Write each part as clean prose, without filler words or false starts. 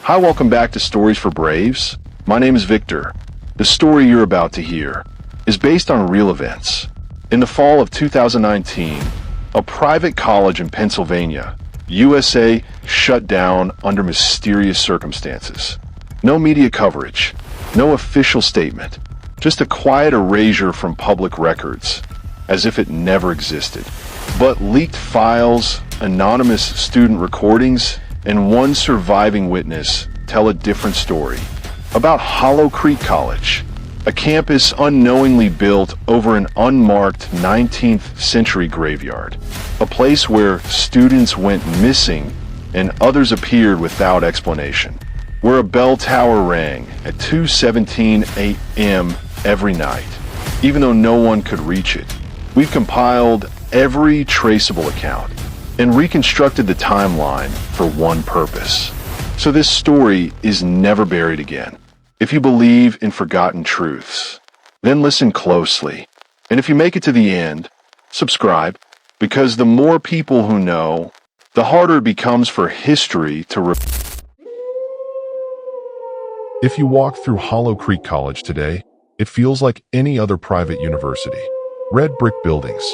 Hi, welcome back to Stories for Braves. My name is Victor. The story you're about to hear is based on real events. In the fall of 2019, a private college in Pennsylvania, USA, shut down under mysterious circumstances. No media coverage, no official statement, just a quiet erasure from public records, as if it never existed. But leaked files, anonymous student recordings, and one surviving witness tell a different story about Hollow Creek College, a campus unknowingly built over an unmarked 19th century graveyard, a place where students went missing and others appeared without explanation, where a bell tower rang at 2:17 a.m. every night, even though no one could reach it. We've compiled every traceable account and reconstructed the timeline for one purpose. So this story is never buried again. If you believe in forgotten truths, then listen closely. And if you make it to the end, subscribe, because the more people who know, the harder it becomes for history to If you walk through Hollow Creek College today, it feels like any other private university. Red brick buildings,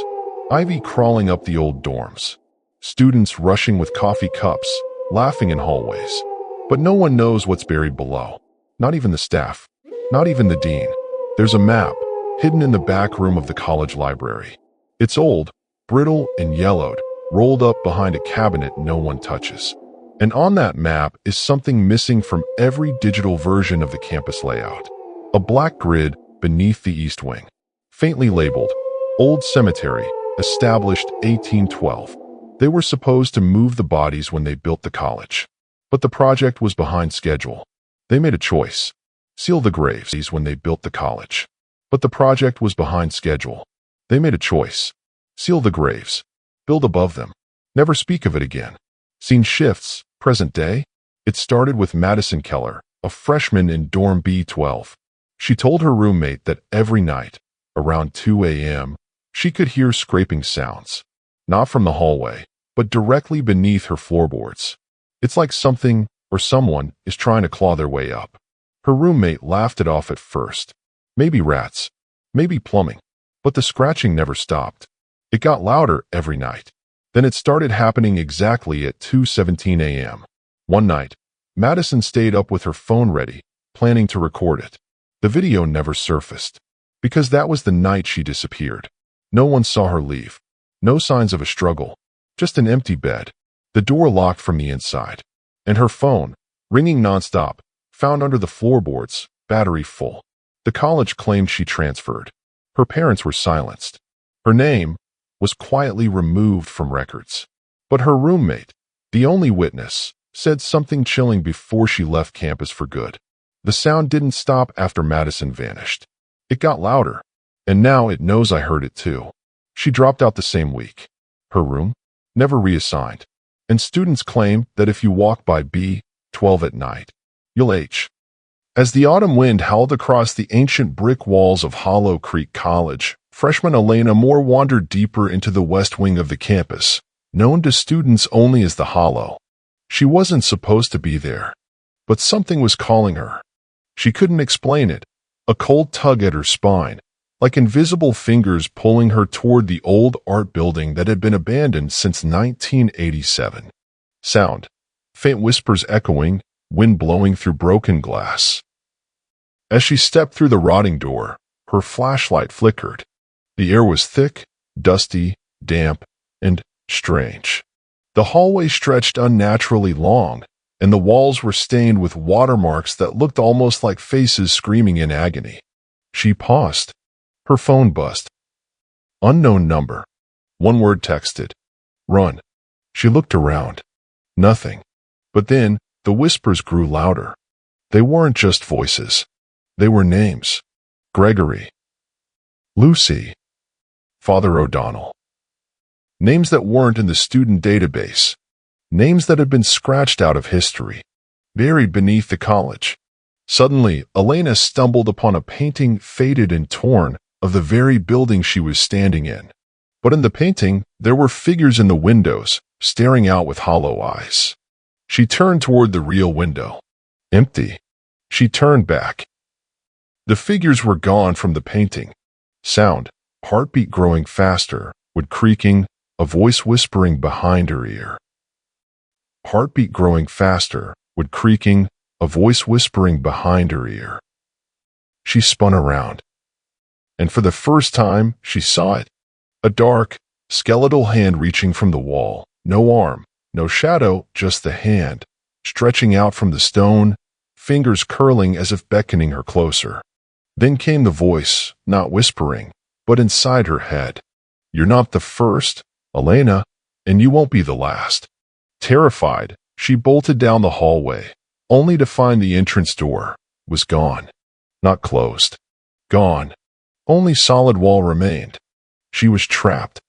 ivy crawling up the old dorms, students rushing with coffee cups, laughing in hallways. But no one knows what's buried below. Not even the staff. Not even the dean. There's a map, hidden in the back room of the college library. It's old, brittle, and yellowed, rolled up behind a cabinet no one touches. And on that map is something missing from every digital version of the campus layout. A black grid beneath the east wing, faintly labeled, Old Cemetery, established 1812. They were supposed to move the bodies when they built the college. But the project was behind schedule. They made a choice. Seal the graves when they built the college. But the project was behind schedule. They made a choice. Seal the graves. Build above them. Never speak of it again. Scene shifts, present day. It started with Madison Keller, a freshman in dorm B12. She told her roommate that every night, around 2 a.m., she could hear scraping sounds. Not from the hallway, but directly beneath her floorboards. It's like something or someone is trying to claw their way up. Her roommate laughed it off at first. Maybe rats, maybe plumbing. But the scratching never stopped. It got louder every night. Then it started happening exactly at 2:17 a.m. One night, Madison stayed up with her phone ready, planning to record it. The video never surfaced, because that was the night she disappeared. No one saw her leave. No signs of a struggle, just an empty bed, the door locked from the inside, and her phone, ringing nonstop, found under the floorboards, battery full. The college claimed she transferred. Her parents were silenced. Her name was quietly removed from records. But her roommate, the only witness, said something chilling before she left campus for good. The sound didn't stop after Madison vanished. It got louder, and now it knows I heard it too. She dropped out the same week. Her room? Never reassigned. And students claim that if you walk by B12 at night, you'll H. As the autumn wind howled across the ancient brick walls of Hollow Creek College, freshman Elena Moore wandered deeper into the west wing of the campus, known to students only as the Hollow. She wasn't supposed to be there, but something was calling her. She couldn't explain it, a cold tug at her spine, like invisible fingers pulling her toward the old art building that had been abandoned since 1987. Sound, faint whispers echoing, wind blowing through broken glass. As she stepped through the rotting door, her flashlight flickered. The air was thick, dusty, damp, and strange. The hallway stretched unnaturally long, and the walls were stained with watermarks that looked almost like faces screaming in agony. She paused. Her phone buzzed. Unknown number. One word texted. Run. She looked around. Nothing. But then, the whispers grew louder. They weren't just voices. They were names. Gregory. Lucy. Father O'Donnell. Names that weren't in the student database. Names that had been scratched out of history. Buried beneath the college. Suddenly, Elena stumbled upon a painting, faded and torn, of the very building she was standing in. But in the painting, there were figures in the windows, staring out with hollow eyes. She turned toward the real window. Empty. She turned back. The figures were gone from the painting. Sound, heartbeat growing faster, wood creaking, a voice whispering behind her ear. Heartbeat growing faster, wood creaking, a voice whispering behind her ear. She spun around. And for the first time, she saw it. A dark, skeletal hand reaching from the wall. No arm, no shadow, just the hand, stretching out from the stone, fingers curling as if beckoning her closer. Then came the voice, not whispering, but inside her head. You're not the first, Elena, and you won't be the last. Terrified, she bolted down the hallway, only to find the entrance door was gone. Not closed. Gone. Only solid wall remained. She was trapped.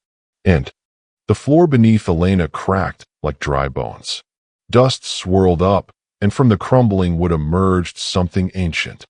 And the floor beneath Elena cracked like dry bones. Dust swirled up, and from the crumbling wood emerged something ancient.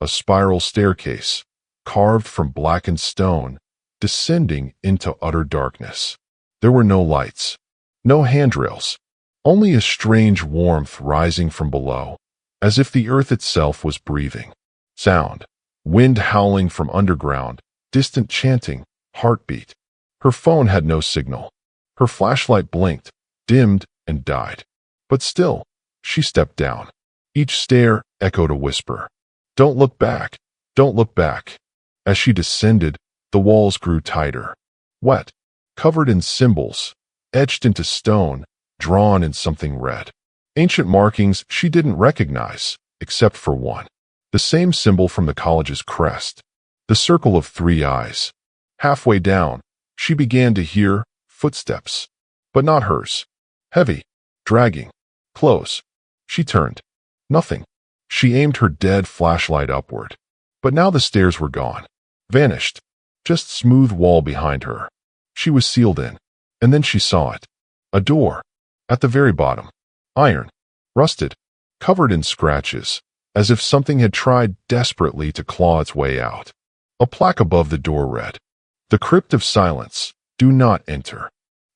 A spiral staircase, carved from blackened stone, descending into utter darkness. There were no lights, no handrails, only a strange warmth rising from below, as if the earth itself was breathing. Sound, wind howling from underground, distant chanting, heartbeat. Her phone had no signal. Her flashlight blinked, dimmed, and died. But still, she stepped down. Each stair echoed a whisper. Don't look back. Don't look back. As she descended, the walls grew tighter. Wet, covered in symbols, etched into stone, drawn in something red. Ancient markings she didn't recognize, except for one. The same symbol from the college's crest. The circle of 3 eyes. Halfway down, she began to hear footsteps. But not hers. Heavy, dragging, close. She turned. Nothing. She aimed her dead flashlight upward. But now the stairs were gone. Vanished. Just smooth wall behind her. She was sealed in. And then she saw it. A door. At the very bottom. Iron. Rusted. Covered in scratches. As if something had tried desperately to claw its way out. A plaque above the door read, "The Crypt of Silence. Do not enter."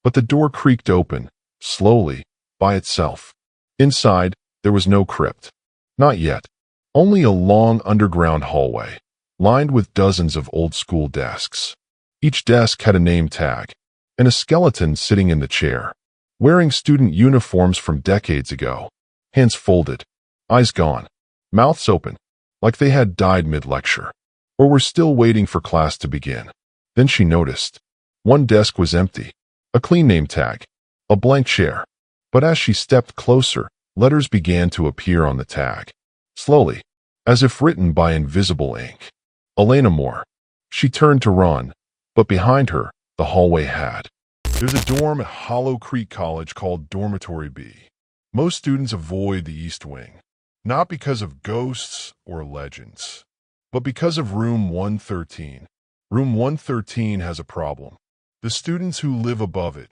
But the door creaked open, slowly, by itself. Inside, there was no crypt. Not yet. Only a long underground hallway, lined with dozens of old-school desks. Each desk had a name tag, and a skeleton sitting in the chair, wearing student uniforms from decades ago. Hands folded, eyes gone, mouths open, like they had died mid-lecture, or were still waiting for class to begin. Then she noticed. One desk was empty, a clean name tag, a blank chair. But as she stepped closer, letters began to appear on the tag. Slowly, as if written by invisible ink. Elena Moore. She turned to run, but behind her, the hallway had. There's a dorm at Hollow Creek College called Dormitory B. Most students avoid the East Wing, not because of ghosts or legends, but because of room 113. Room 113 has a problem. The students who live above it,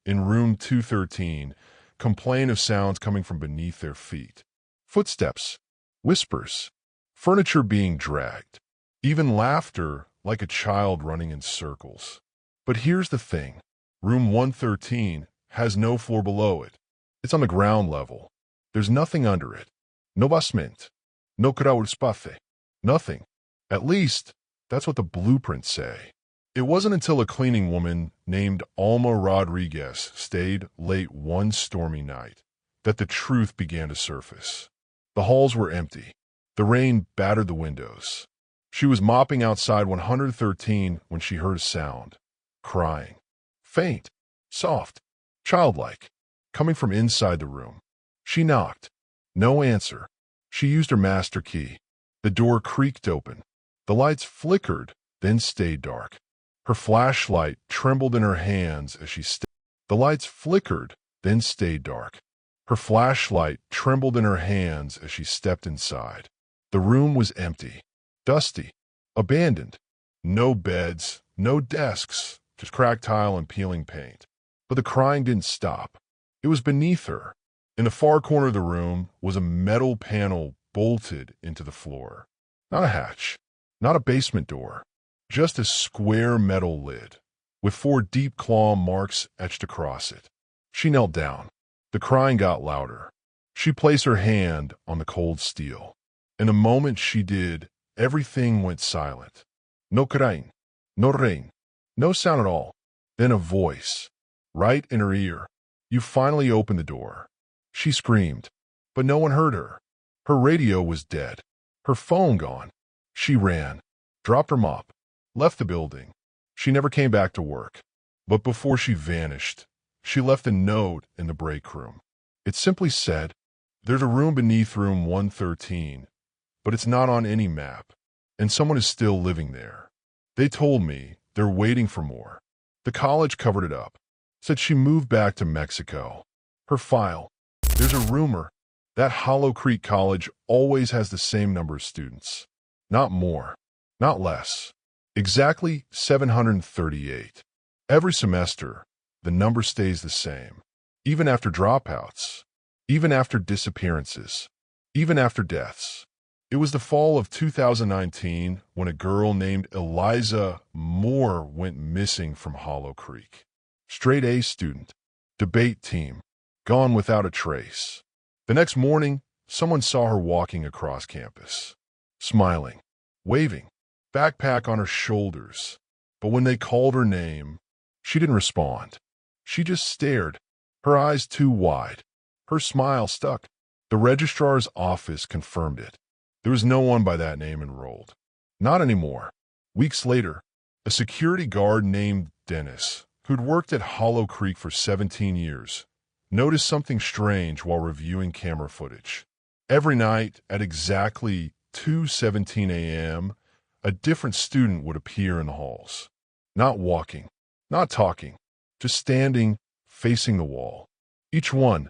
in room 213, complain of sounds coming from beneath their feet. Footsteps, whispers, furniture being dragged, even laughter like a child running in circles. But here's the thing. Room 113 has no floor below it. It's on the ground level. There's nothing under it. No basement. No crawlspace. Nothing. At least, that's what the blueprints say. It wasn't until a cleaning woman named Alma Rodriguez stayed late one stormy night that the truth began to surface. The halls were empty. The rain battered the windows. She was mopping outside 113 when she heard a sound. Crying. Faint. Soft. Childlike. Coming from inside the room. She knocked. No answer. She used her master key. The door creaked open. The lights flickered, then stayed dark. Her flashlight trembled in her hands as she stepped. The lights flickered, then stayed dark. Her flashlight trembled in her hands as she stepped inside. The room was empty, dusty, abandoned. No beds, no desks, just cracked tile and peeling paint. But the crying didn't stop. It was beneath her. In the far corner of the room was a metal panel bolted into the floor. Not a hatch, not a basement door. Just a square metal lid, with 4 deep claw marks etched across it. She knelt down. The crying got louder. She placed her hand on the cold steel. In the moment she did, everything went silent. No crying, no rain, no sound at all. Then a voice, right in her ear. You finally opened the door. She screamed, but no one heard her. Her radio was dead. Her phone gone. She ran, dropped her mop, left the building. She never came back to work. But before she vanished, she left a note in the break room. It simply said, "There's a room beneath room 113, but it's not on any map, and someone is still living there. They told me they're waiting for more." The college covered it up, said she moved back to Mexico. Her file. There's a rumor that Hollow Creek College always has the same number of students. Not more, not less. Exactly 738. Every semester, the number stays the same. Even after dropouts, even after disappearances, even after deaths. It was the fall of 2019 when a girl named Eliza Moore went missing from Hollow Creek. Straight A student, debate team, gone without a trace. The next morning, someone saw her walking across campus, smiling, waving, backpack on her shoulders. But when they called her name, she didn't respond. She just stared, her eyes too wide. Her smile stuck. The registrar's office confirmed it. There was no one by that name enrolled. Not anymore. Weeks later, a security guard named Dennis, who'd worked at Hollow Creek for 17 years, noticed something strange while reviewing camera footage. Every night at exactly 2:17 a.m., a different student would appear in the halls. Not walking, not talking, just standing, facing the wall. Each one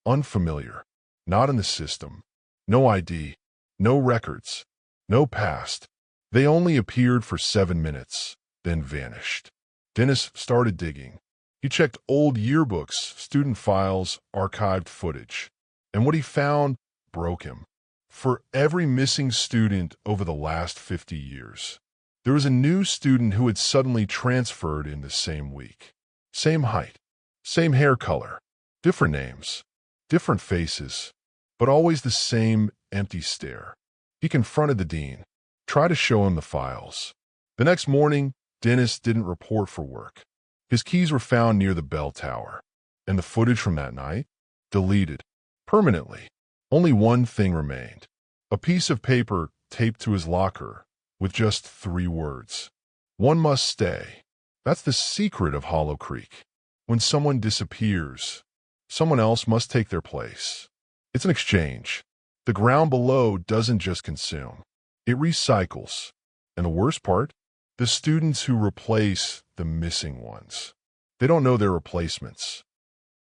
unfamiliar, not in the system. No ID, no records, no past. They only appeared for 7 minutes, then vanished. Dennis started digging. He checked old yearbooks, student files, archived footage. And what he found broke him. For every missing student over the last 50 years, there was a new student who had suddenly transferred in the same week. Same height, same hair color, different names, different faces, but always the same empty stare. He confronted the dean, tried to show him the files. The next morning, Dennis didn't report for work. His keys were found near the bell tower, and the footage from that night, deleted, permanently. Only one thing remained, a piece of paper taped to his locker with just 3 words. One must stay. That's the secret of Hollow Creek. When someone disappears, someone else must take their place. It's an exchange. The ground below doesn't just consume. It recycles. And the worst part? The students who replace the missing ones. They don't know their replacements.